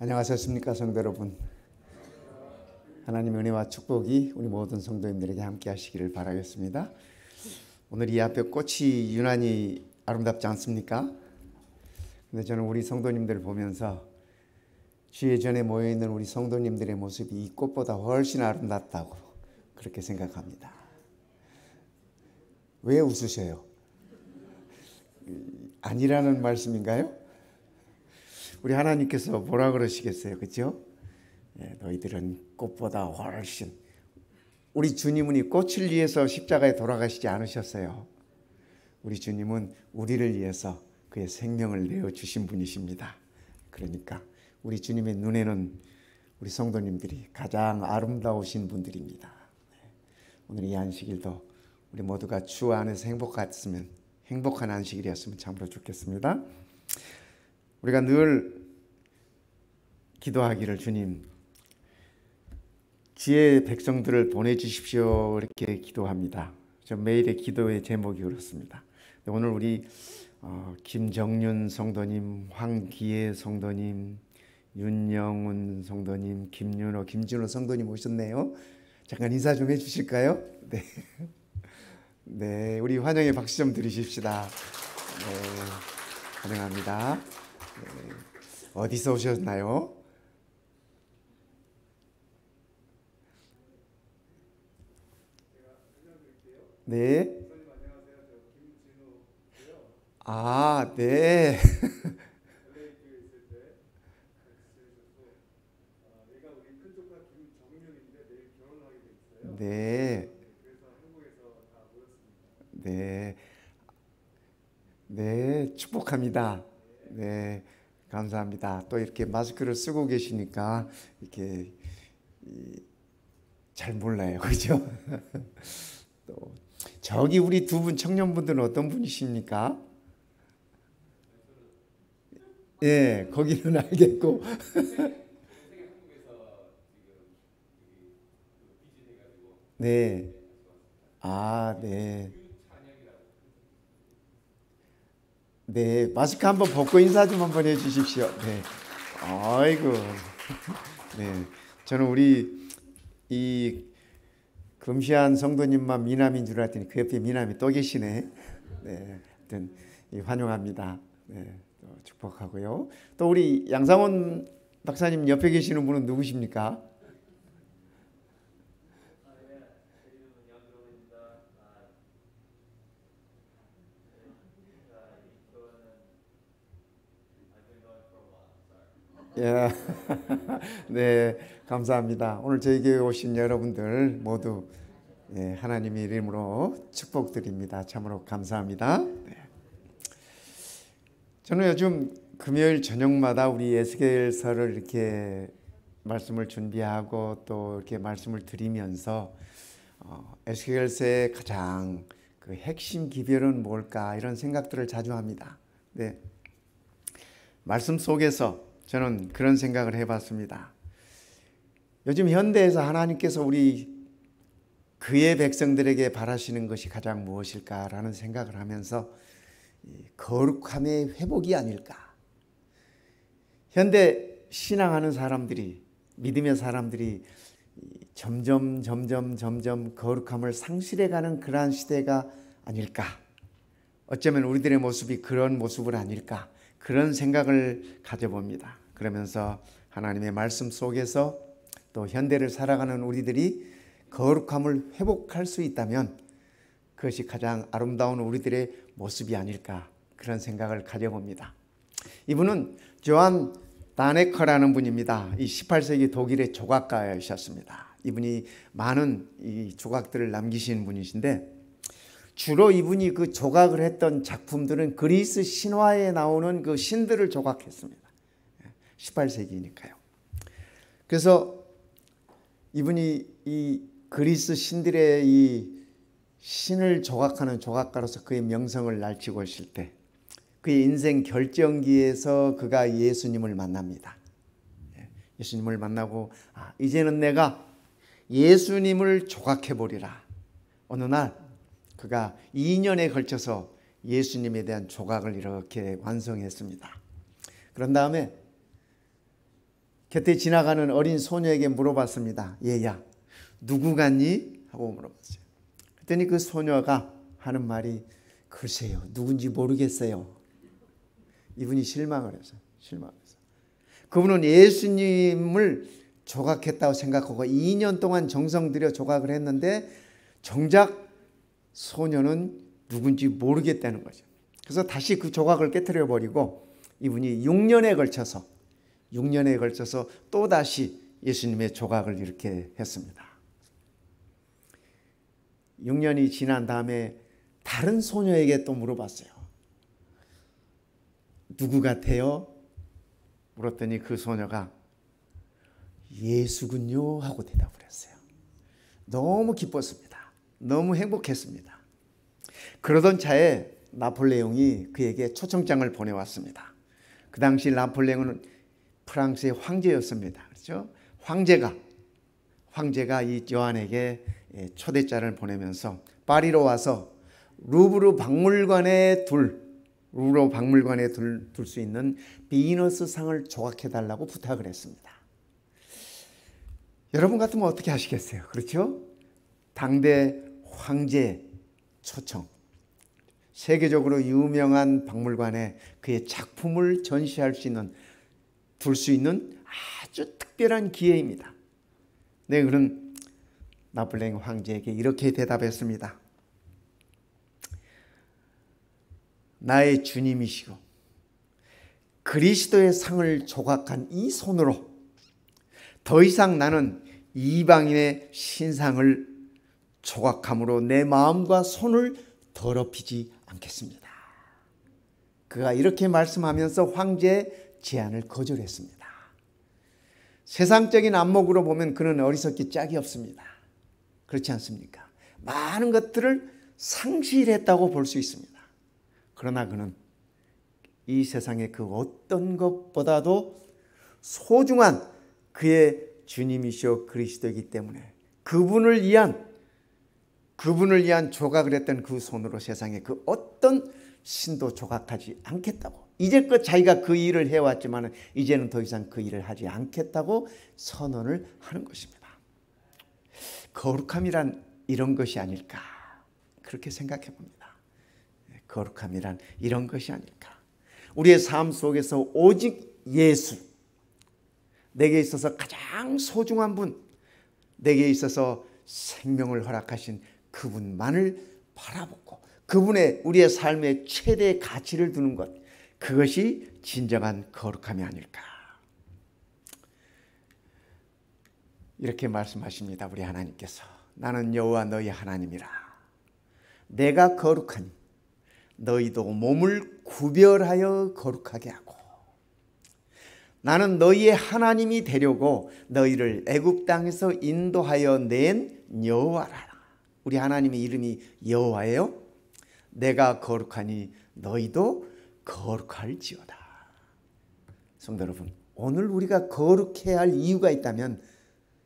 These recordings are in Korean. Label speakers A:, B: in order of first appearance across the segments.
A: 안녕하셨습니까, 성도 여러분. 하나님의 은혜와 축복이 우리 모든 성도님들에게 함께 하시기를 바라겠습니다. 오늘 이 앞에 꽃이 유난히 아름답지 않습니까? 근데 저는 우리 성도님들을 보면서 주의 전에 모여있는 우리 성도님들의 모습이 이 꽃보다 훨씬 아름답다고 그렇게 생각합니다. 왜 웃으셔요? 아니라는 말씀인가요? 우리 하나님께서 뭐라 그러시겠어요? 그렇죠? 너희들은 꽃보다 훨씬. 우리 주님은 이 꽃을 위해서 십자가에 돌아가시지 않으셨어요. 우리 주님은 우리를 위해서 그의 생명을 내어주신 분이십니다. 그러니까 우리 주님의 눈에는 우리 성도님들이 가장 아름다우신 분들입니다. 오늘 이 안식일도 우리 모두가 주 안에서 행복한 안식일이었으면 참으로 좋겠습니다. 우리가 늘 기도하기를 주님, 주의 백성들을 보내주십시오 이렇게 기도합니다. 저 매일의 기도의 제목이 그렇습니다. 오늘 우리 김정윤 성도님, 황기혜 성도님, 윤영훈 성도님, 김윤호, 김진호 성도님 오셨네요. 잠깐 인사 좀 해주실까요? 네, 네, 우리 환영의 박수 좀 드리십시다. 네, 환영합니다. 네, 어디서 오셨나요? 네. 아, 네. 네. 네. 네, 축복합니다. 네, 감사합니다. 또 이렇게 마스크를 쓰고 계시니까 이렇게 잘 몰라요. 그죠? 또 저기 우리 두 분 청년분들은 어떤 분이십니까? 예, 거기는 알겠고. 네. 아, 네. 네, 마스크 한번 벗고 인사 좀 한번 해 주십시오. 네. 아이고. 네. 저는 우리 이 금시한 성도님만 미남인 줄 알았더니 그 옆에 미남이 또 계시네. 네. 하여튼 환영합니다. 네. 또 축복하고요. 또 우리 양상원 박사님 옆에 계시는 분은 누구십니까? 예. 네, 감사합니다. 오늘 저희 교회 오신 여러분들 모두 하나님의 이름으로 축복드립니다. 참으로 감사합니다. 네. 저는 요즘 금요일 저녁마다 우리 에스겔서를 이렇게 말씀을 준비하고 또 이렇게 말씀을 드리면서 에스겔서의 가장 그 핵심 기별은 뭘까 이런 생각들을 자주 합니다. 네. 말씀 속에서 저는 그런 생각을 해봤습니다. 요즘 현대에서 하나님께서 우리 그의 백성들에게 바라시는 것이 가장 무엇일까라는 생각을 하면서 거룩함의 회복이 아닐까. 현대 신앙하는 사람들이, 믿음의 사람들이 점점 거룩함을 상실해가는 그러한 시대가 아닐까. 어쩌면 우리들의 모습이 그런 모습은 아닐까. 그런 생각을 가져봅니다. 그러면서 하나님의 말씀 속에서 또 현대를 살아가는 우리들이 거룩함을 회복할 수 있다면 그것이 가장 아름다운 우리들의 모습이 아닐까 그런 생각을 가져봅니다. 이분은 조한 다네커라는 분입니다. 이 18세기 독일의 조각가이셨습니다. 이분이 많은 이 조각들을 남기신 분이신데 주로 이분이 그 조각을 했던 작품들은 그리스 신화에 나오는 그 신들을 조각했습니다. 18세기니까요. 그래서 이분이 이 그리스 신들의 이 신을 조각하는 조각가로서 그의 명성을 날치고 있을 때 그의 인생 결정기에서 그가 예수님을 만납니다. 예수님을 만나고 이제는 내가 예수님을 조각해보리라. 어느 날 그가 2년에 걸쳐서 예수님에 대한 조각을 이렇게 완성했습니다. 그런 다음에 곁에 지나가는 어린 소녀에게 물어봤습니다. 얘야, 누구 같니? 하고 물어봤어요. 그랬더니 그 소녀가 하는 말이 글쎄요, 누군지 모르겠어요. 이분이 실망을 했어요. 그분은 예수님을 조각했다고 생각하고 2년 동안 정성 들여 조각을 했는데 정작 소녀는 누군지 모르겠다는 거죠. 그래서 다시 그 조각을 깨트려 버리고 이분이 6년에 걸쳐서 또다시 예수님의 조각을 이렇게 했습니다. 6년이 지난 다음에 다른 소녀에게 또 물어봤어요. 누구 같아요? 물었더니 그 소녀가 예수군요 하고 대답을 했어요. 너무 기뻤습니다. 너무 행복했습니다. 그러던 차에 나폴레옹이 그에게 초청장을 보내왔습니다. 그 당시 나폴레옹은 프랑스의 황제였습니다. 그렇죠? 황제가 이 요한에게 초대장을 보내면서 파리로 와서 루브르 박물관에 둘 수 있는 비너스 상을 조각해 달라고 부탁을 했습니다. 여러분 같으면 어떻게 하시겠어요? 그렇죠? 당대 황제 초청, 세계적으로 유명한 박물관에 그의 작품을 전시할 수 있는, 둘 수 있는 아주 특별한 기회입니다. 네, 그런 나폴레옹 황제에게 이렇게 대답했습니다. 나의 주님이시고 그리스도의 상을 조각한 이 손으로 더 이상 나는 이방인의 신상을 조각함으로 내 마음과 손을 더럽히지 않겠습니다. 그가 이렇게 말씀하면서 황제의 제안을 거절했습니다. 세상적인 안목으로 보면 그는 어리석기 짝이 없습니다. 그렇지 않습니까? 많은 것들을 상실했다고 볼 수 있습니다. 그러나 그는 이 세상의 그 어떤 것보다도 소중한 그의 주님이시오 그리스도이기 때문에 그분을 위한 조각을 했던 그 손으로 세상에 그 어떤 신도 조각하지 않겠다고, 이제껏 자기가 그 일을 해왔지만 이제는 더 이상 그 일을 하지 않겠다고 선언을 하는 것입니다. 거룩함이란 이런 것이 아닐까, 그렇게 생각해 봅니다. 거룩함이란 이런 것이 아닐까. 우리의 삶 속에서 오직 예수, 내게 있어서 가장 소중한 분, 내게 있어서 생명을 허락하신 그분만을 바라보고 그분의 우리의 삶의 최대의 가치를 두는 것, 그것이 진정한 거룩함이 아닐까. 이렇게 말씀하십니다. 우리 하나님께서 나는 여호와 너희 하나님이라. 내가 거룩하니 너희도 몸을 구별하여 거룩하게 하고 나는 너희의 하나님이 되려고 너희를 애굽 땅에서 인도하여 낸 여호와라. 우리 하나님의 이름이 여호와예요. 내가 거룩하니 너희도 거룩할지어다. 성도 여러분, 오늘 우리가 거룩해야 할 이유가 있다면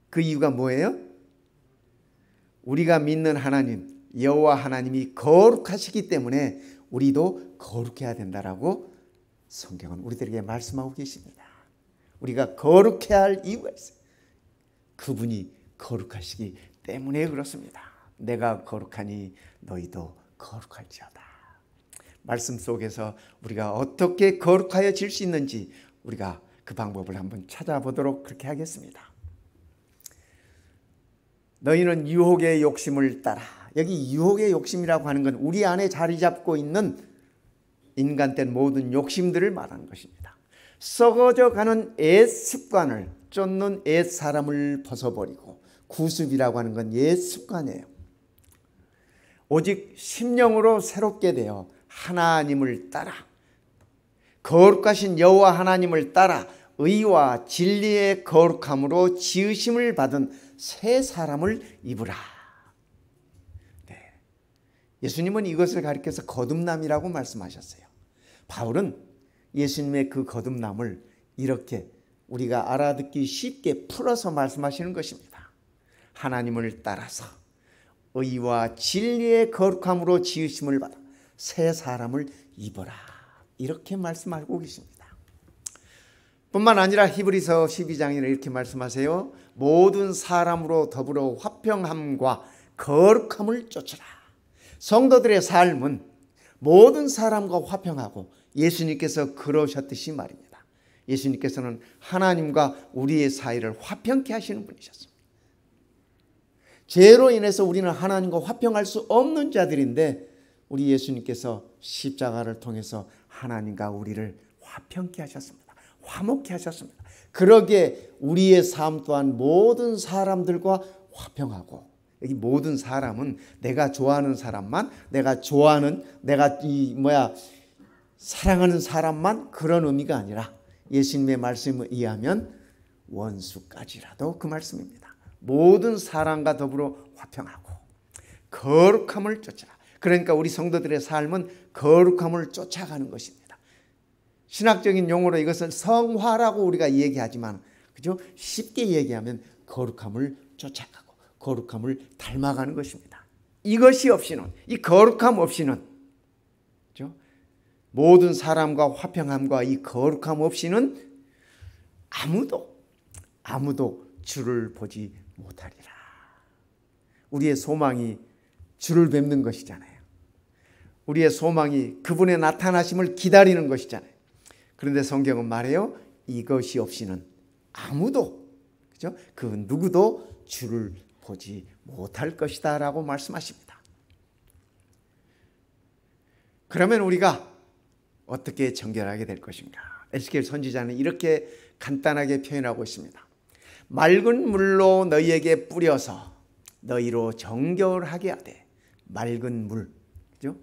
A: 그 이유가 뭐예요? 우리가 믿는 하나님 여호와 하나님이 거룩하시기 때문에 우리도 거룩해야 된다라고 성경은 우리들에게 말씀하고 계십니다. 우리가 거룩해야 할 이유가 있어요. 그분이 거룩하시기 때문에 그렇습니다. 내가 거룩하니 너희도 거룩할지어다. 말씀 속에서 우리가 어떻게 거룩하여질 수 있는지 우리가 그 방법을 한번 찾아보도록 그렇게 하겠습니다. 너희는 유혹의 욕심을 따라, 여기 유혹의 욕심이라고 하는 건 우리 안에 자리 잡고 있는 인간된 모든 욕심들을 말하는 것입니다. 썩어져 가는 옛 습관을, 쫓는 옛 사람을 벗어버리고, 구습이라고 하는 건 옛 습관이에요. 오직 심령으로 새롭게 되어 하나님을 따라, 거룩하신 여호와 하나님을 따라 의와 진리의 거룩함으로 지으심을 받은 새 사람을 입으라. 네. 예수님은 이것을 가리켜서 거듭남이라고 말씀하셨어요. 바울은 예수님의 그 거듭남을 이렇게 우리가 알아듣기 쉽게 풀어서 말씀하시는 것입니다. 하나님을 따라서 의와 진리의 거룩함으로 지으심을 받아 새 사람을 입어라. 이렇게 말씀하고 계십니다. 뿐만 아니라 히브리서 12장에는 이렇게 말씀하세요. 모든 사람으로 더불어 화평함과 거룩함을 쫓으라. 성도들의 삶은 모든 사람과 화평하고 예수님께서 그러셨듯이 말입니다. 예수님께서는 하나님과 우리의 사이를 화평케 하시는 분이셨습니다. 죄로 인해서 우리는 하나님과 화평할 수 없는 자들인데 우리 예수님께서 십자가를 통해서 하나님과 우리를 화평케 하셨습니다. 화목케 하셨습니다. 그러기에 우리의 삶 또한 모든 사람들과 화평하고, 여기 모든 사람은 내가 좋아하는 사람만, 내가 사랑하는 사람만 그런 의미가 아니라 예수님의 말씀에 의하면 원수까지라도 그 말씀입니다. 모든 사람과 더불어 화평하고 거룩함을 쫓아라. 그러니까 우리 성도들의 삶은 거룩함을 쫓아가는 것입니다. 신학적인 용어로 이것은 성화라고 우리가 얘기하지만, 그죠? 쉽게 얘기하면 거룩함을 쫓아가고 거룩함을 닮아가는 것입니다. 이것이 없이는, 이 거룩함 없이는, 그죠? 모든 사람과 화평함과 이 거룩함 없이는 아무도 주를 보지 못하리라. 우리의 소망이 주를 뵙는 것이잖아요. 우리의 소망이 그분의 나타나심을 기다리는 것이잖아요. 그런데 성경은 말해요. 이것이 없이는 아무도, 그죠? 그 누구도 주를 보지 못할 것이다 라고 말씀하십니다. 그러면 우리가 어떻게 정결하게 될 것인가? 에스겔 선지자는 이렇게 간단하게 표현하고 있습니다. 맑은 물로 너희에게 뿌려서 너희로 정결하게 하되. 맑은 물, 그죠?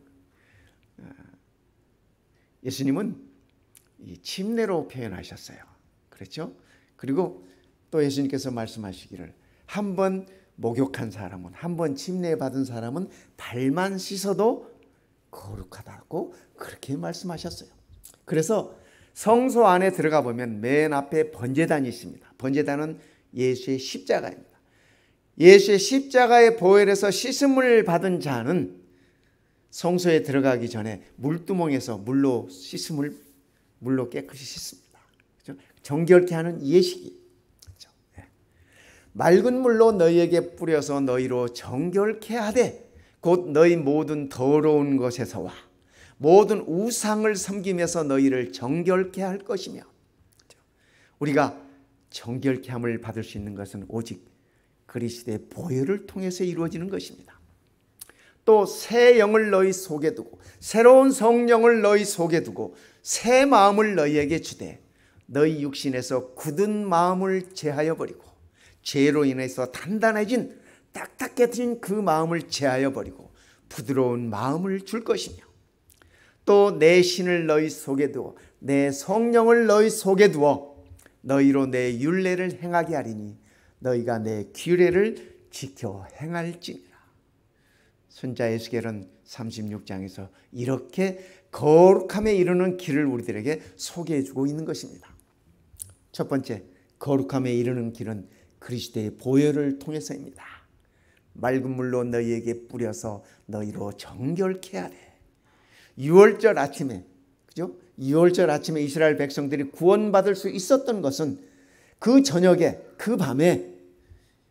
A: 예수님은 이 침례로 표현하셨어요. 그렇죠? 그리고 또 예수님께서 말씀하시기를 한번 목욕한 사람은, 한번 침례 받은 사람은 발만 씻어도 거룩하다고 그렇게 말씀하셨어요. 그래서 성소 안에 들어가 보면 맨 앞에 번제단이 있습니다. 번제단은 예수의 십자가입니다. 예수의 십자가의 보혈에서 씻음을 받은 자는 성소에 들어가기 전에 물두멍에서 물로 깨끗이 씻습니다. 그렇죠? 정결케 하는 예식이. 그렇죠? 네. 맑은 물로 너희에게 뿌려서 너희로 정결케 하되 곧 너희 모든 더러운 것에서와 모든 우상을 섬기면서 너희를 정결케 할 것이며. 그렇죠? 우리가 정결케 함을 받을 수 있는 것은 오직 그리스도의 보혈을 통해서 이루어지는 것입니다. 또 새 영을 너희 속에 두고 새로운 성령을 너희 속에 두고 새 마음을 너희에게 주되 너희 육신에서 굳은 마음을 제하여 버리고 죄로 인해서 단단해진 딱딱해진 그 마음을 제하여 버리고 부드러운 마음을 줄 것이며 또 내 신을 너희 속에 두어 내 성령을 너희 속에 두어 너희로 내 율례를 행하게 하리니 너희가 내 규례를 지켜 행할지니라. 선지자 에스겔은 36장에서 이렇게 거룩함에 이르는 길을 우리들에게 소개해 주고 있는 것입니다. 첫 번째, 거룩함에 이르는 길은 그리스도의 보혈을 통해서입니다. 맑은 물로 너희에게 뿌려서 너희로 정결케 하되. 6월절 아침에, 그죠? 6월절 아침에 이스라엘 백성들이 구원받을 수 있었던 것은 그 저녁에, 그 밤에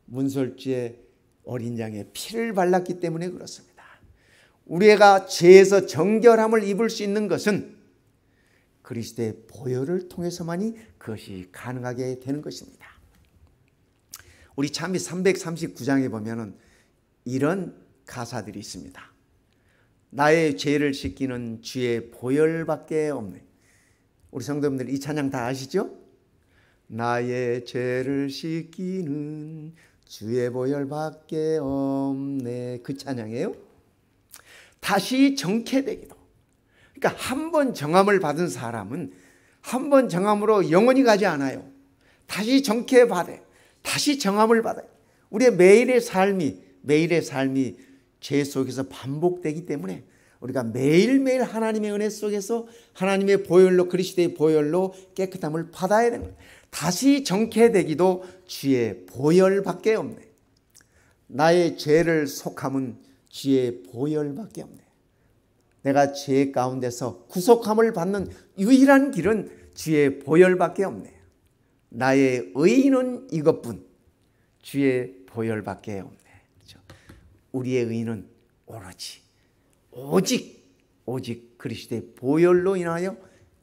A: 문설주의 어린 양의 피를 발랐기 때문에 그렇습니다. 우리가 죄에서 정결함을 입을 수 있는 것은 그리스도의 보혈을 통해서만이 그것이 가능하게 되는 것입니다. 우리 찬미 339장에 보면은 이런 가사들이 있습니다. 나의 죄를 씻기는 주의 보혈밖에 없네. 우리 성도님들 이 찬양 다 아시죠? 나의 죄를 씻기는 주의 보혈밖에 없네. 그 찬양이에요. 다시 정케되기도. 그러니까 한 번 정함을 받은 사람은 한 번 정함으로 영원히 가지 않아요. 다시 정케받아, 다시 정함을 받아요. 우리의 매일의 삶이 죄 속에서 반복되기 때문에 우리가 매일매일 하나님의 은혜 속에서 하나님의 보혈로, 그리스도의 보혈로 깨끗함을 받아야 되는 거예요. 다시 정케되기도 주의 보혈밖에 없네. 나의 죄를 속함은 주의 보혈밖에 없네. 내가 죄 가운데서 구속함을 받는 유일한 길은 주의 보혈밖에 없네. 나의 의인은 이것뿐 주의 보혈밖에 없네. 그렇죠? 우리의 의인은 오직 그리스도의 보혈로 인하여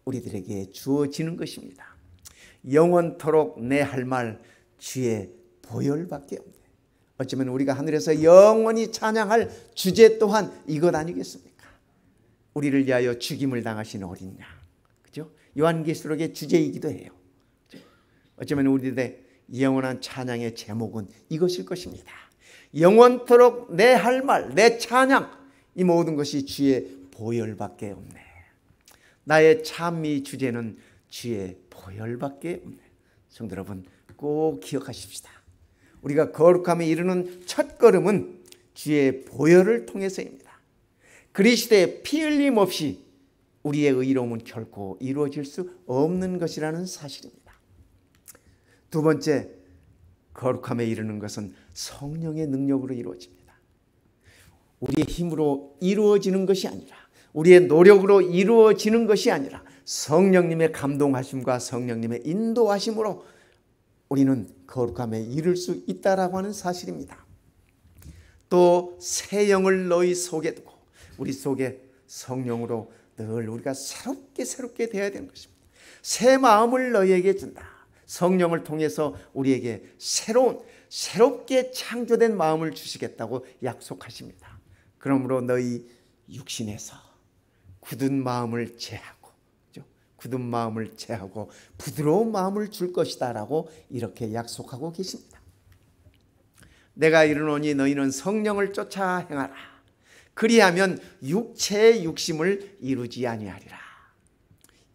A: 우리들에게 주어지는 것입니다. 영원토록 내 할 말 주의 보혈밖에 없네. 어쩌면 우리가 하늘에서 영원히 찬양할 주제 또한 이것 아니겠습니까? 우리를 위하여 죽임을 당하신 어린 양, 그죠? 요한계시록의 주제이기도 해요. 그죠? 어쩌면 우리들의 영원한 찬양의 제목은 이것일 것입니다. 영원토록 내 할 말, 내 찬양, 이 모든 것이 주의 보혈밖에 없네. 나의 찬미 주제는 주의 보혈밖에 없네. 성도 여러분, 꼭 기억하십시다. 우리가 거룩함에 이르는 첫 걸음은 주의 보혈을 통해서입니다. 그리스도의 피 흘림 없이 우리의 의로움은 결코 이루어질 수 없는 것이라는 사실입니다. 두 번째, 거룩함에 이르는 것은 성령의 능력으로 이루어집니다. 우리의 힘으로 이루어지는 것이 아니라, 우리의 노력으로 이루어지는 것이 아니라 성령님의 감동하심과 성령님의 인도하심으로 우리는 거룩함에 이를 수 있다라고 하는 사실입니다. 또 새 영을 너희 속에 두고, 우리 속에 성령으로 늘 우리가 새롭게 되어야 되는 것입니다. 새 마음을 너희에게 준다. 성령을 통해서 우리에게 새롭게 창조된 마음을 주시겠다고 약속하십니다. 그러므로 너희 육신에서 굳은 마음을 제하고 부드러운 마음을 줄 것이다 라고 이렇게 약속하고 계십니다. 내가 이르노니 너희는 성령을 쫓아 행하라. 그리하면 육체의 욕심을 이루지 아니하리라.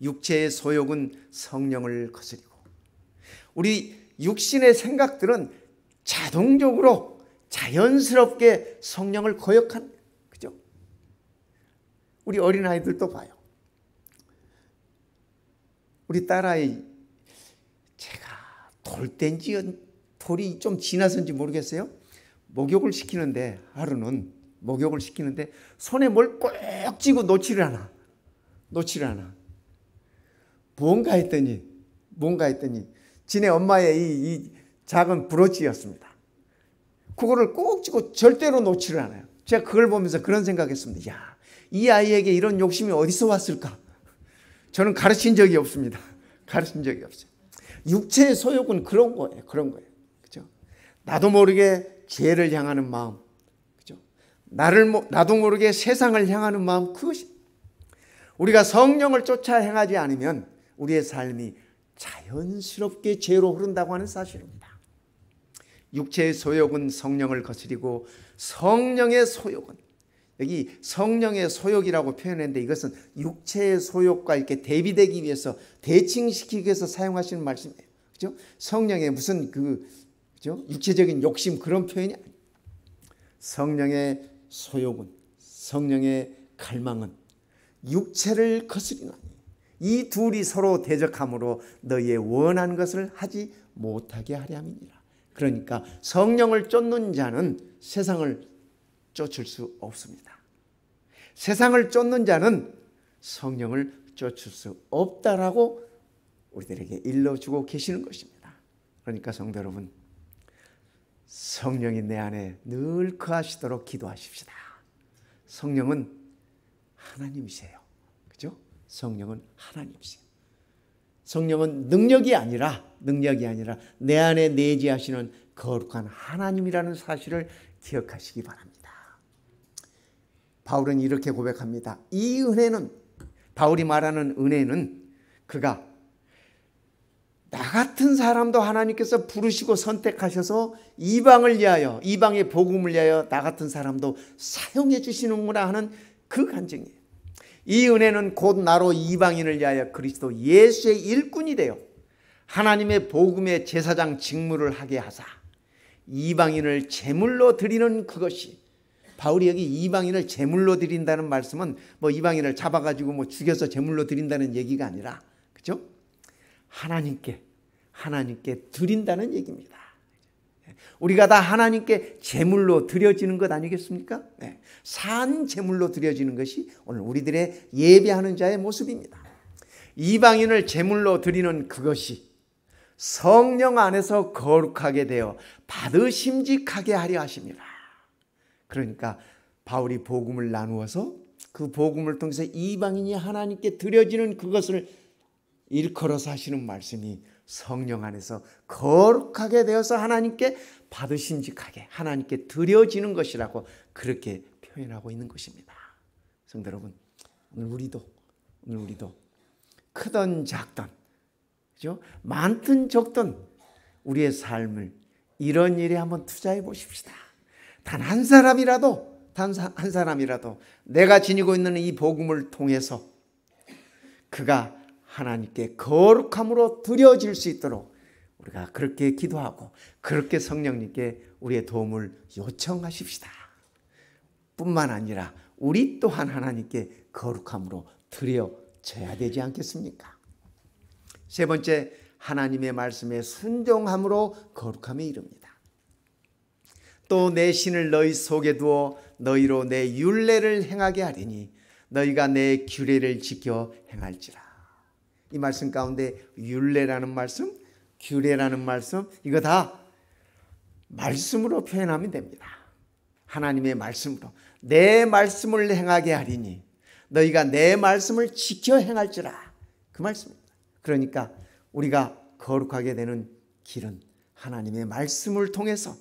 A: 육체의 소욕은 성령을 거스리고, 우리 육신의 생각들은 자연스럽게 성령을 거역한, 그죠? 우리 어린아이들도 봐요. 우리 딸아이, 제가 돌이 좀 지나서인지 모르겠어요. 목욕을 시키는데 손에 뭘 꼭 쥐고 놓지를 않아. 뭔가 했더니 지네 엄마의 이 작은 브로치였습니다. 그거를 꼭 쥐고 절대로 놓지를 않아요. 제가 그걸 보면서 그런 생각했습니다. 야, 이 아이에게 이런 욕심이 어디서 왔을까? 저는 가르친 적이 없습니다. 육체의 소욕은 그런 거예요. 그죠? 나도 모르게 죄를 향하는 마음, 그죠? 나도 모르게 세상을 향하는 마음, 그것이 우리가 성령을 쫓아 행하지 않으면 우리의 삶이 자연스럽게 죄로 흐른다고 하는 사실입니다. 육체의 소욕은 성령을 거스리고, 성령의 소욕은, 여기 성령의 소욕이라고 표현했는데 이것은 육체의 소욕과 이렇게 대비되기 위해서, 대칭시키기 위해서 사용하시는 말씀이에요. 그죠? 성령의 무슨 그죠? 육체적인 욕심, 그런 표현이 아니에요. 성령의 소욕은, 성령의 갈망은 육체를 거스리나니 이 둘이 서로 대적함으로 너희의 원하는 것을 하지 못하게 하려 함이니라. 그러니까 성령을 쫓는 자는 세상을 쫓을 수 없습니다. 세상을 쫓는 자는 성령을 쫓을 수 없다라고 우리들에게 일러주고 계시는 것입니다. 그러니까 성도 여러분, 성령이 내 안에 늘 거하시도록 기도하십시다. 성령은 하나님이세요. 그죠? 성령은 하나님이세요. 성령은 능력이 아니라 내 안에 내재하시는 거룩한 하나님이라는 사실을 기억하시기 바랍니다. 바울은 이렇게 고백합니다. 이 은혜는, 바울이 말하는 은혜는, 그가 나 같은 사람도 하나님께서 부르시고 선택하셔서 이방을 위하여, 이방의 복음을 위하여 나 같은 사람도 사용해 주시는구나 하는 그 간증이에요. 이 은혜는 곧 나로 이방인을 위하여 그리스도 예수의 일꾼이 되어 하나님의 복음의 제사장 직무를 하게 하사 이방인을 제물로 드리는 그것이, 바울이 여기 이방인을 제물로 드린다는 말씀은 뭐 이방인을 잡아가지고 죽여서 제물로 드린다는 얘기가 아니라, 그죠? 하나님께 드린다는 얘기입니다. 우리가 다 하나님께 제물로 드려지는 것 아니겠습니까? 네. 산 제물로 드려지는 것이 오늘 우리들의 예배하는 자의 모습입니다. 이방인을 제물로 드리는 그것이 성령 안에서 거룩하게 되어 받으심직하게 하려 하십니다. 그러니까 바울이 복음을 나누어서 그 복음을 통해서 이방인이 하나님께 드려지는 그것을 일컬어서 하시는 말씀이 성령 안에서 거룩하게 되어서 하나님께 받으심직하게 하나님께 드려지는 것이라고 그렇게 표현하고 있는 것입니다. 성도 여러분, 오늘 우리도 크든 작든, 그죠? 많든 적든 우리의 삶을 이런 일에 한번 투자해 보십시다. 단 한 사람이라도 내가 지니고 있는 이 복음을 통해서 그가 하나님께 거룩함으로 드려질 수 있도록 우리가 그렇게 기도하고 그렇게 성령님께 우리의 도움을 요청하십시다. 뿐만 아니라 우리 또한 하나님께 거룩함으로 드려져야 되지 않겠습니까? 세 번째, 하나님의 말씀에 순종함으로 거룩함에 이릅니다. 또 내 신을 너희 속에 두어 너희로 내 율례를 행하게 하리니 너희가 내 규례를 지켜 행할지라. 이 말씀 가운데 율례라는 말씀, 규례라는 말씀, 이거 다 말씀으로 표현하면 됩니다. 하나님의 말씀으로 내 말씀을 행하게 하리니 너희가 내 말씀을 지켜 행할지라. 그 말씀입니다. 그러니까 우리가 거룩하게 되는 길은 하나님의 말씀을 통해서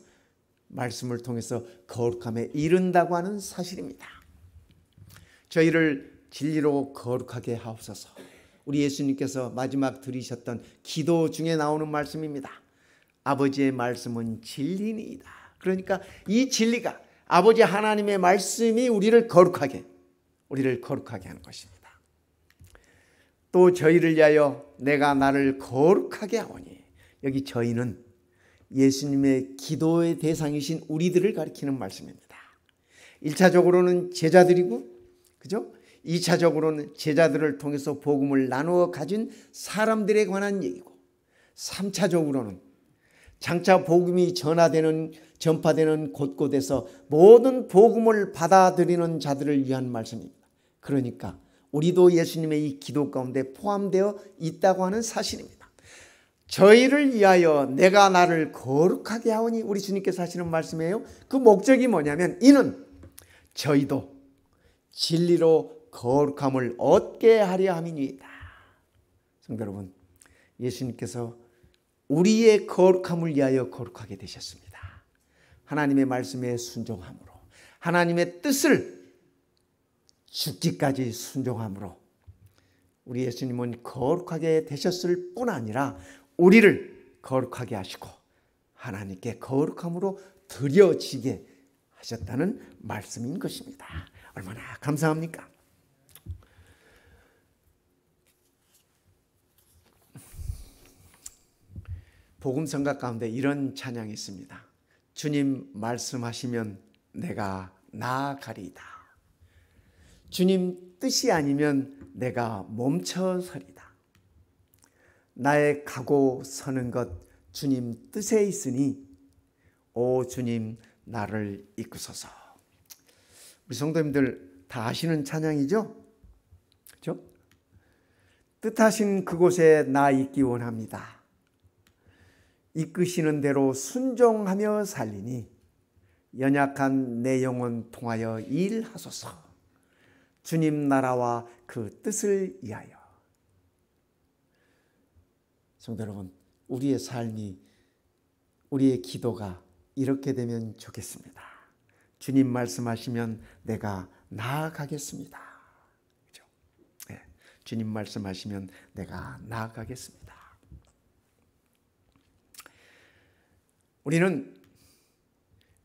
A: 거룩함에 이른다고 하는 사실입니다. 저희를 진리로 거룩하게 하옵소서. 우리 예수님께서 마지막 드리셨던 기도 중에 나오는 말씀입니다. 아버지의 말씀은 진리니이다. 그러니까 이 진리가 아버지 하나님의 말씀이 우리를 거룩하게 하는 것입니다. 또 저희를 위하여 내가 나를 거룩하게 하오니, 여기 저희는 예수님의 기도의 대상이신 우리들을 가리키는 말씀입니다. 1차적으로는 제자들이고, 그죠? 2차적으로는 제자들을 통해서 복음을 나누어 가진 사람들에 관한 얘기고, 3차적으로는 장차 복음이 전파되는 곳곳에서 모든 복음을 받아들이는 자들을 위한 말씀입니다. 그러니까 우리도 예수님의 이 기도 가운데 포함되어 있다고 하는 사실입니다. 저희를 위하여 내가 나를 거룩하게 하오니, 우리 주님께서 하시는 말씀이에요. 그 목적이 뭐냐면 이는 저희도 진리로 거룩함을 얻게 하려 함이니이다. 성도 여러분, 예수님께서 우리의 거룩함을 위하여 거룩하게 되셨습니다. 하나님의 말씀에 순종함으로, 하나님의 뜻을 죽기까지 순종함으로 우리 예수님은 거룩하게 되셨을 뿐 아니라 우리를 거룩하게 하시고 하나님께 거룩함으로 드려지게 하셨다는 말씀인 것입니다. 얼마나 감사합니까? 복음성가 가운데 이런 찬양이 있습니다. 주님 말씀하시면 내가 나아가리이다. 주님 뜻이 아니면 내가 멈춰서리다. 나의 가고 서는 것 주님 뜻에 있으니 오 주님 나를 이끄소서. 우리 성도님들 다 아시는 찬양이죠? 그렇죠? 뜻하신 그곳에 나 있기 원합니다. 이끄시는 대로 순종하며 살리니 연약한 내 영혼 통하여 일하소서. 주님 나라와 그 뜻을 위하여. 성도 여러분, 우리의 삶이, 우리의 기도가 이렇게 되면 좋겠습니다. 주님 말씀하시면 내가 나아가겠습니다. 그렇죠? 네. 주님 말씀하시면 내가 나아가겠습니다. 우리는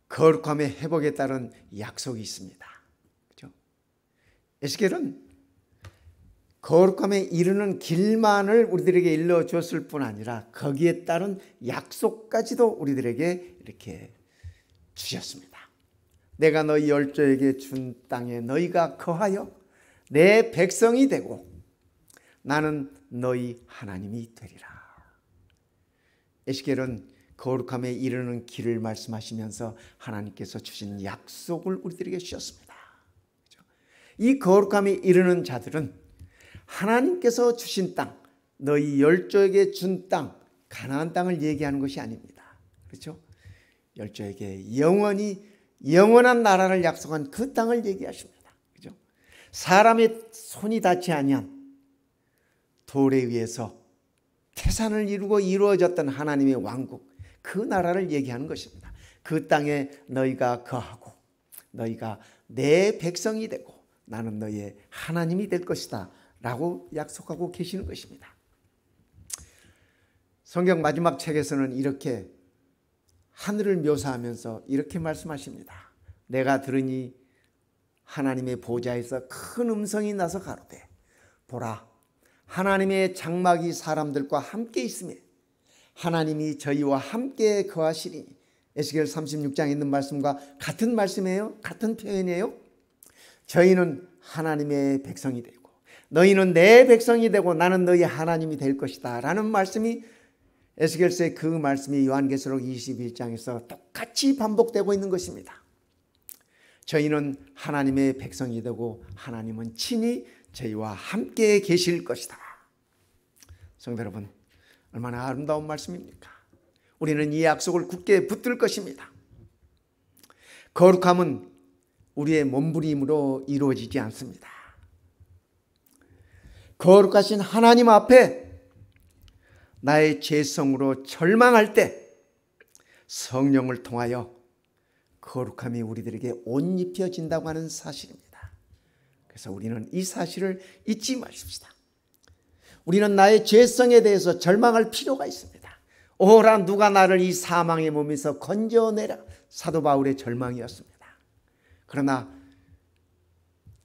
A: 거룩함의 회복에 따른 약속이 있습니다. 그렇죠? 에스겔은 거룩함에 이르는 길만을 우리들에게 일러주었을 뿐 아니라 거기에 따른 약속까지도 우리들에게 이렇게 주셨습니다. 내가 너희 열조에게 준 땅에 너희가 거하여 내 백성이 되고 나는 너희 하나님이 되리라. 에스겔은 거룩함에 이르는 길을 말씀하시면서 하나님께서 주신 약속을 우리들에게 주셨습니다. 이 거룩함에 이르는 자들은 하나님께서 주신 땅, 너희 열조에게 준 땅, 가나안 땅을 얘기하는 것이 아닙니다. 그렇죠? 열조에게 영원한 나라를 약속한 그 땅을 얘기하십니다. 그죠? 사람의 손이 닿지 아니한 돌에 의해서 태산을 이루고 이루어졌던 하나님의 왕국, 그 나라를 얘기하는 것입니다. 그 땅에 너희가 거하고 너희가 내 백성이 되고 나는 너희의 하나님이 될 것이다 라고 약속하고 계시는 것입니다. 성경 마지막 책에서는 이렇게 하늘을 묘사하면서 이렇게 말씀하십니다. 내가 들으니 하나님의 보좌에서 큰 음성이 나서 가로되 보라 하나님의 장막이 사람들과 함께 있으며 하나님이 저희와 함께 거하시리니. 에스겔 36장에 있는 말씀과 같은 말씀이에요. 같은 표현이에요. 저희는 하나님의 백성이 되고 너희는 내 백성이 되고 나는 너희 하나님이 될 것이다 라는 말씀이 에스겔서의 그 말씀이 요한계시록 21장에서 똑같이 반복되고 있는 것입니다. 저희는 하나님의 백성이 되고 하나님은 친히 저희와 함께 계실 것이다. 성도 여러분, 얼마나 아름다운 말씀입니까? 우리는 이 약속을 굳게 붙들 것입니다. 거룩함은 우리의 몸부림으로 이루어지지 않습니다. 거룩하신 하나님 앞에 나의 죄성으로 절망할 때 성령을 통하여 거룩함이 우리들에게 옷 입혀진다고 하는 사실입니다. 그래서 우리는 이 사실을 잊지 마십시다. 우리는 나의 죄성에 대해서 절망할 필요가 있습니다. 오라 누가 나를 이 사망의 몸에서 건져내라. 사도 바울의 절망이었습니다. 그러나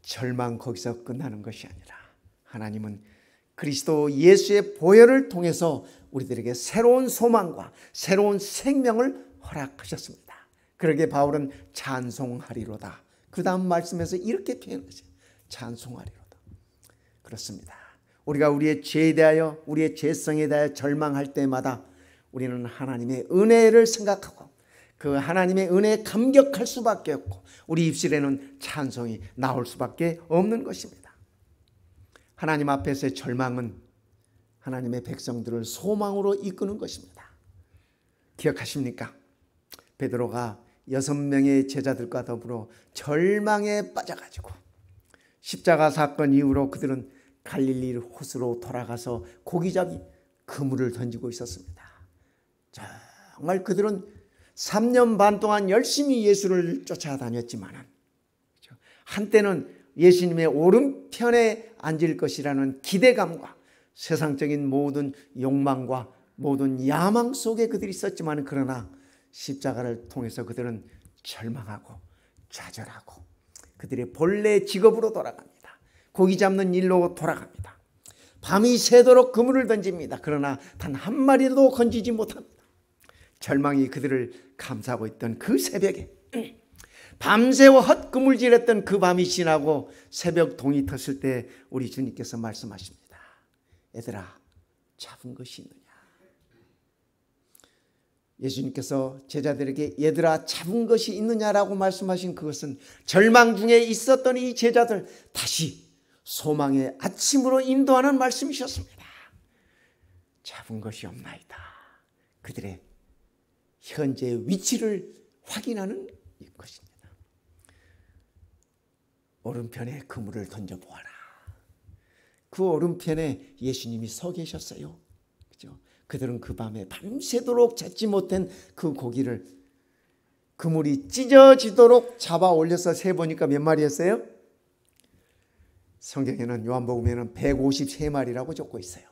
A: 절망 거기서 끝나는 것이 아니라 하나님은 그리스도 예수의 보혈을 통해서 우리들에게 새로운 소망과 새로운 생명을 허락하셨습니다. 그러기에 바울은 찬송하리로다. 그 다음 말씀에서 이렇게 표현하죠. 찬송하리로다. 그렇습니다. 우리가 우리의 죄에 대하여 우리의 죄성에 대하여 절망할 때마다 우리는 하나님의 은혜를 생각하고 그 하나님의 은혜에 감격할 수밖에 없고 우리 입술에는 찬송이 나올 수밖에 없는 것입니다. 하나님 앞에서의 절망은 하나님의 백성들을 소망으로 이끄는 것입니다. 기억하십니까? 베드로가 6명의 제자들과 더불어 절망에 빠져가지고 십자가 사건 이후로 그들은 갈릴리 호수로 돌아가서 고기잡이 그물을 던지고 있었습니다. 정말 그들은 3년 반 동안 열심히 예수를 쫓아다녔지만 한때는 예수님의 오른편에 앉을 것이라는 기대감과 세상적인 모든 욕망과 모든 야망 속에 그들이 있었지만 그러나 십자가를 통해서 그들은 절망하고 좌절하고 그들의 본래 직업으로 돌아갑니다. 고기 잡는 일로 돌아갑니다. 밤이 새도록 그물을 던집니다. 그러나 단 한 마리도 건지지 못합니다. 절망이 그들을 감싸고 있던 그 새벽에 밤새워 헛그물질했던 그 밤이 지나고 새벽 동이 텄을 때 우리 주님께서 말씀하십니다. 얘들아 잡은 것이 있느냐. 예수님께서 제자들에게 얘들아 잡은 것이 있느냐라고 말씀하신 그것은 절망 중에 있었던 이 제자들 다시 소망의 아침으로 인도하는 말씀이셨습니다. 잡은 것이 없나이다. 그들의 현재 위치를 확인하는 것입니다. 오른편에 그물을 던져보아라. 그 오른편에 예수님이 서 계셨어요. 그죠? 그들은 그 밤에 밤새도록 잡지 못한 그 고기를 그물이 찢어지도록 잡아 올려서 세보니까 몇 마리였어요? 성경에는 요한복음에는 153마리라고 적고 있어요.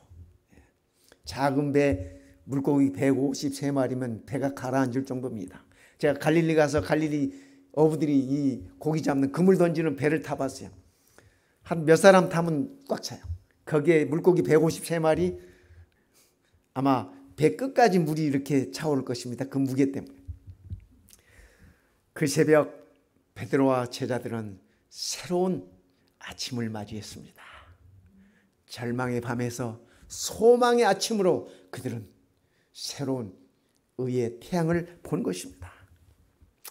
A: 작은 배 물고기 153마리면 배가 가라앉을 정도입니다. 제가 갈릴리 가서 갈릴리 어부들이 이 고기 잡는 그물 던지는 배를 타봤어요. 한 몇 사람 타면 꽉 차요. 거기에 물고기 153마리 아마 배 끝까지 물이 이렇게 차오를 것입니다. 그 무게 때문에. 그 새벽 베드로와 제자들은 새로운 아침을 맞이했습니다. 절망의 밤에서 소망의 아침으로 그들은 새로운 의의 태양을 본 것입니다.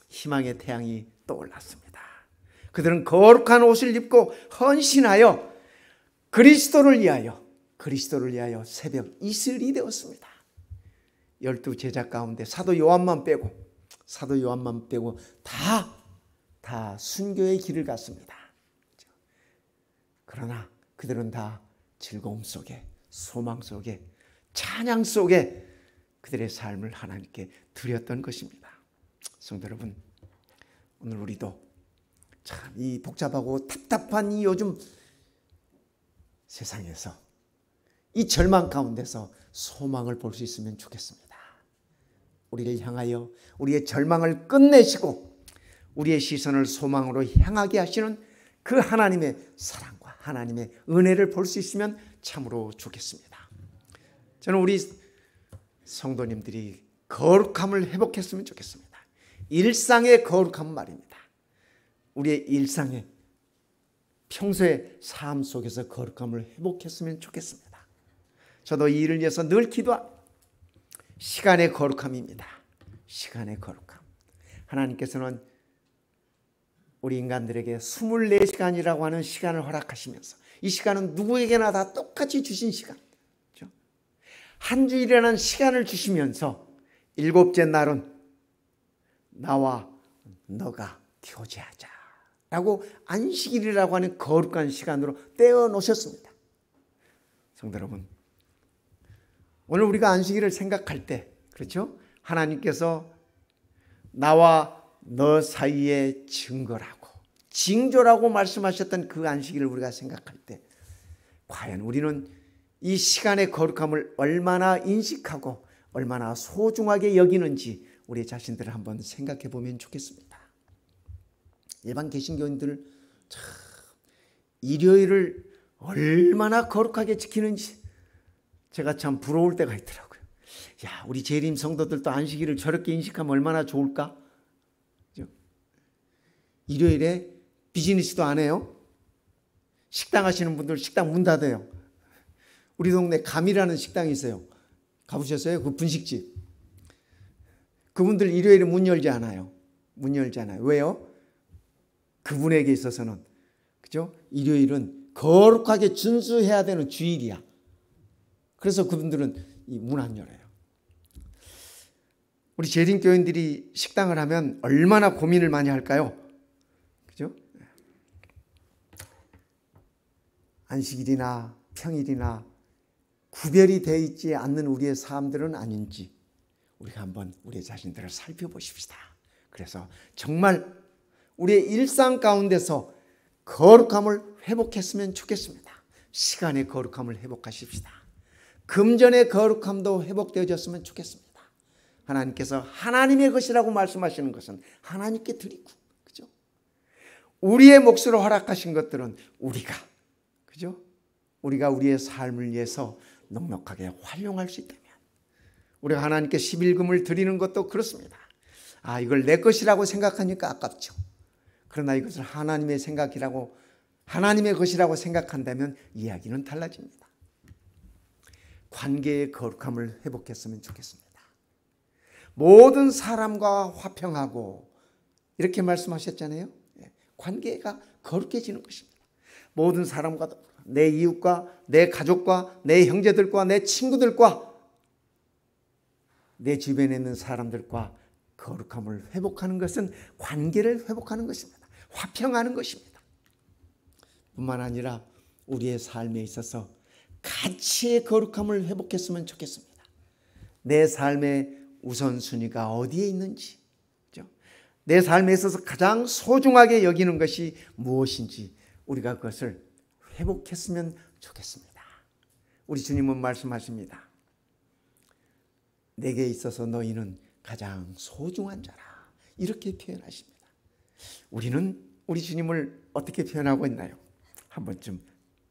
A: 희망의 태양이 떠올랐습니다. 그들은 거룩한 옷을 입고 헌신하여 그리스도를 위하여 새벽 이슬이 되었습니다. 12 제자 가운데 사도 요한만 빼고 다 순교의 길을 갔습니다. 그러나 그들은 다 즐거움 속에, 소망 속에, 찬양 속에 그들의 삶을 하나님께 드렸던 것입니다. 성도 여러분, 오늘 우리도 참 이 복잡하고 답답한 이 요즘 세상에서 이 절망 가운데서 소망을 볼 수 있으면 좋겠습니다. 우리를 향하여 우리의 절망을 끝내시고 우리의 시선을 소망으로 향하게 하시는 그 하나님의 사랑과 하나님의 은혜를 볼 수 있으면 참으로 좋겠습니다. 저는 우리 성도님들이 거룩함을 회복했으면 좋겠습니다. 일상의 거룩함 말입니다. 우리의 일상의 평소의 삶 속에서 거룩함을 회복했으면 좋겠습니다. 저도 이 일을 위해서 늘 기도합니다. 시간의 거룩함입니다. 시간의 거룩함. 하나님께서는 우리 인간들에게 24시간이라고 하는 시간을 허락하시면서 이 시간은 누구에게나 다 똑같이 주신 시간. 그렇죠? 한 주일이라는 시간을 주시면서 일곱째 날은 나와 너가 교제하자 라고 안식일이라고 하는 거룩한 시간으로 떼어 놓으셨습니다. 성도 여러분, 오늘 우리가 안식일을 생각할 때, 그렇죠? 하나님께서 나와 너 사이의 증거라고, 징조라고 말씀하셨던 그 안식일을 우리가 생각할 때, 과연 우리는 이 시간의 거룩함을 얼마나 인식하고 얼마나 소중하게 여기는지 우리 자신들을 한번 생각해 보면 좋겠습니다. 일반 개신교인들 참 일요일을 얼마나 거룩하게 지키는지 제가 참 부러울 때가 있더라고요. 야, 우리 재림 성도들도 안식일을 저렇게 인식하면 얼마나 좋을까? 그죠? 일요일에 비즈니스도 안 해요. 식당 하시는 분들 식당 문 닫아요. 우리 동네 감이라는 식당이 있어요. 가보셨어요? 그 분식집. 그분들 일요일에 문 열지 않아요. 문 열지 않아요. 왜요? 그분에게 있어서는, 그죠? 일요일은 거룩하게 준수해야 되는 주일이야. 그래서 그분들은 이 문 안 열어요. 우리 재림교인들이 식당을 하면 얼마나 고민을 많이 할까요? 그죠? 안식일이나 평일이나 구별이 되어 있지 않는 우리의 삶들은 아닌지 우리가 한번 우리 자신들을 살펴보십시다. 그래서 정말 우리의 일상 가운데서 거룩함을 회복했으면 좋겠습니다. 시간의 거룩함을 회복하십시다. 금전의 거룩함도 회복되어졌으면 좋겠습니다. 하나님께서 하나님의 것이라고 말씀하시는 것은 하나님께 드리고, 그죠? 우리의 몫으로 허락하신 것들은 우리가, 그죠? 우리가 우리의 삶을 위해서 넉넉하게 활용할 수 있다면, 우리가 하나님께 11금을 드리는 것도 그렇습니다. 아, 이걸 내 것이라고 생각하니까 아깝죠. 그러나 이것을 하나님의 생각이라고, 하나님의 것이라고 생각한다면 이야기는 달라집니다. 관계의 거룩함을 회복했으면 좋겠습니다. 모든 사람과 화평하고 이렇게 말씀하셨잖아요. 관계가 거룩해지는 것입니다. 모든 사람과, 내 이웃과 내 가족과 내 형제들과 내 친구들과 내 주변에 있는 사람들과 거룩함을 회복하는 것은 관계를 회복하는 것입니다. 화평하는 것입니다. 뿐만 아니라 우리의 삶에 있어서 가치의 거룩함을 회복했으면 좋겠습니다. 내 삶의 우선순위가 어디에 있는지, 그렇죠? 내 삶에 있어서 가장 소중하게 여기는 것이 무엇인지 우리가 그것을 회복했으면 좋겠습니다. 우리 주님은 말씀하십니다. 내게 있어서 너희는 가장 소중한 자라. 이렇게 표현하십니다. 우리는 우리 주님을 어떻게 표현하고 있나요? 한 번쯤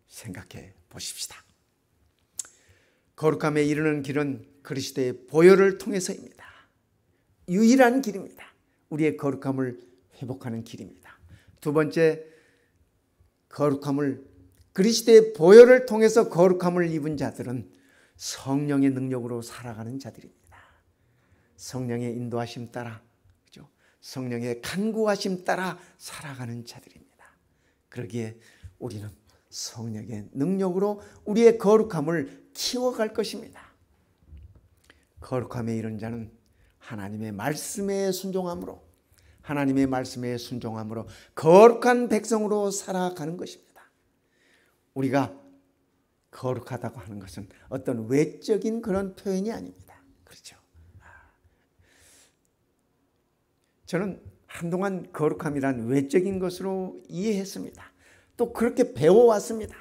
A: 생각해 보십시다. 거룩함에 이르는 길은 그리스도의 보혈을 통해서입니다. 유일한 길입니다. 우리의 거룩함을 회복하는 길입니다. 두 번째, 거룩함을, 그리스도의 보혈을 통해서 거룩함을 입은 자들은 성령의 능력으로 살아가는 자들입니다. 성령의 인도하심 따라, 그죠? 성령의 간구하심 따라 살아가는 자들입니다. 그러기에 우리는 성령의 능력으로 우리의 거룩함을 키워갈 것입니다. 거룩함에 이른 자는 하나님의 말씀에 순종함으로, 하나님의 말씀에 순종함으로 거룩한 백성으로 살아가는 것입니다. 우리가 거룩하다고 하는 것은 어떤 외적인 그런 표현이 아닙니다. 그렇죠? 저는 한동안 거룩함이란 외적인 것으로 이해했습니다. 또 그렇게 배워왔습니다.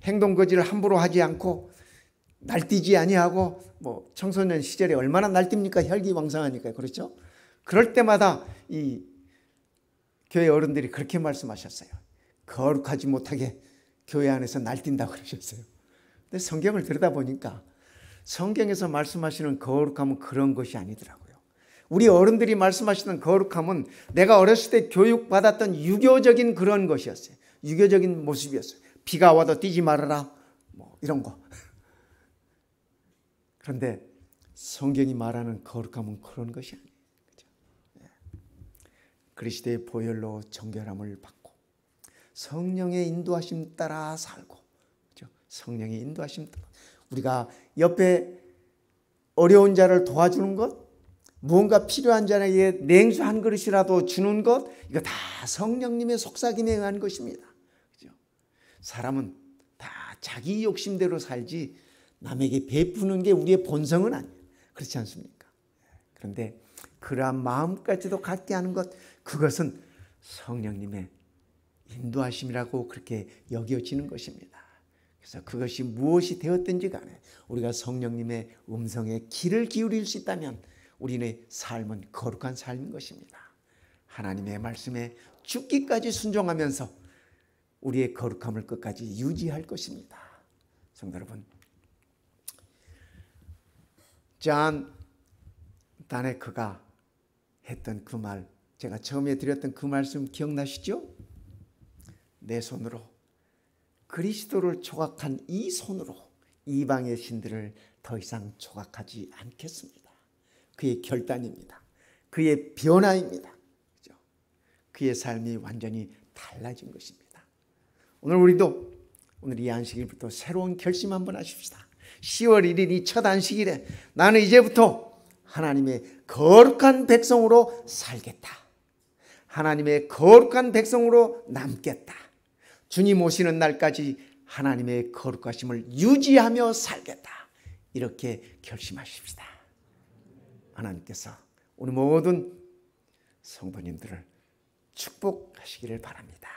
A: 행동거지를 함부로 하지 않고 날뛰지 아니하고, 청소년 시절에 얼마나 날뜁니까? 혈기왕성하니까. 그렇죠? 그럴 때마다 이 교회 어른들이 그렇게 말씀하셨어요. 거룩하지 못하게 교회 안에서 날뛴다고 그러셨어요. 근데 성경을 들여다보니까 성경에서 말씀하시는 거룩함은 그런 것이 아니더라고요. 우리 어른들이 말씀하시는 거룩함은 내가 어렸을 때 교육받았던 유교적인 그런 것이었어요. 유교적인 모습이었어요. 비가 와도 뛰지 말아라, 이런 거. 그런데 성경이 말하는 거룩함은 그런 것이 아니에요. 그렇죠? 그리스도의 보혈로 정결함을 받고 성령의 인도하심 따라 살고, 그렇죠? 성령의 인도하심 따라, 우리가 옆에 어려운 자를 도와주는 것, 무언가 필요한 자에게 냉수 한 그릇이라도 주는 것, 이거 다 성령님의 속삭임에 의한 것입니다. 그렇죠? 사람은 다 자기 욕심대로 살지 남에게 베푸는 게 우리의 본성은 아니에요. 그렇지 않습니까? 그런데 그러한 마음까지도 갖게 하는 것, 그것은 성령님의 인도하심이라고 그렇게 여겨지는 것입니다. 그래서 그것이 무엇이 되었든지 간에 우리가 성령님의 음성에 귀를 기울일 수 있다면 우리의 삶은 거룩한 삶인 것입니다. 하나님의 말씀에 죽기까지 순종하면서 우리의 거룩함을 끝까지 유지할 것입니다. 성도 여러분, 존 다네크가 했던 그 말, 제가 처음에 드렸던 그 말씀 기억나시죠? 내 손으로, 그리스도를 조각한 이 손으로 이방의 신들을 더 이상 조각하지 않겠습니다. 그의 결단입니다. 그의 변화입니다. 그렇죠? 그의 삶이 완전히 달라진 것입니다. 오늘 우리도 오늘 이 안식일부터 새로운 결심 한번 하십시다. 10월 1일이 첫 안식일에 나는 이제부터 하나님의 거룩한 백성으로 살겠다. 하나님의 거룩한 백성으로 남겠다. 주님 오시는 날까지 하나님의 거룩하심을 유지하며 살겠다. 이렇게 결심하십시다. 하나님께서 우리 모든 성도님들을 축복하시기를 바랍니다.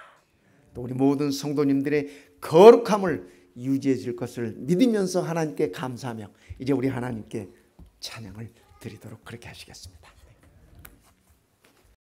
A: 또 우리 모든 성도님들의 거룩함을 유지해 줄 것을 믿으면서 하나님께 감사하며 이제 우리 하나님께 찬양을 드리도록 그렇게 하시겠습니다.